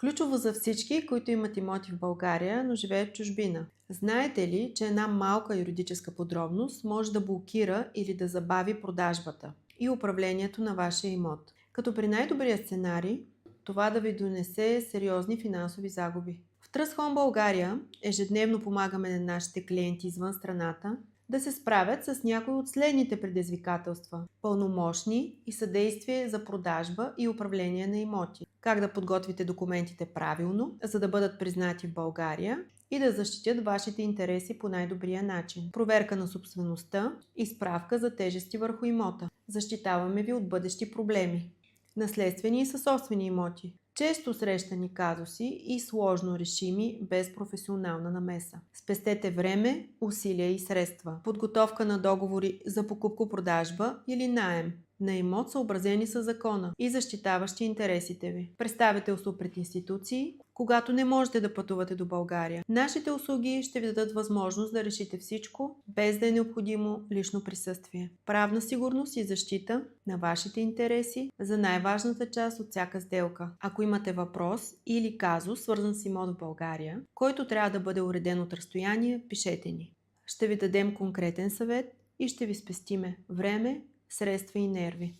Ключово за всички, които имат имоти в България, но живеят в чужбина. Знаете ли, че една малка юридическа подробност може да блокира или да забави продажбата и управлението на вашия имот? Като при най-добрия сценарий, това да ви донесе сериозни финансови загуби. В Trust Home България ежедневно помагаме на нашите клиенти извън страната да се справят с някои от следните предизвикателства: пълномощни и съдействие за продажба и управление на имоти, как да подготвите документите правилно, за да бъдат признати в България и да защитят вашите интереси по най-добрия начин, проверка на собствеността и справка за тежести върху имота. Защитаваме ви от бъдещи проблеми, наследствени и съсобствени имоти, често срещани казуси и сложно решими без професионална намеса. Спестете време, усилия и средства. Подготовка на договори за покупко-продажба или наем на имот, съобразени с закона и защитаващи интересите ви. Представителство пред институции, когато не можете да пътувате до България. Нашите услуги ще ви дадат възможност да решите всичко, без да е необходимо лично присъствие. Правна сигурност и защита на вашите интереси за най-важната част от всяка сделка. Ако имате въпрос или казус, свързан с имот в България, който трябва да бъде уреден от разстояние, пишете ни. Ще ви дадем конкретен съвет и ще ви спестиме време, средства и нерви.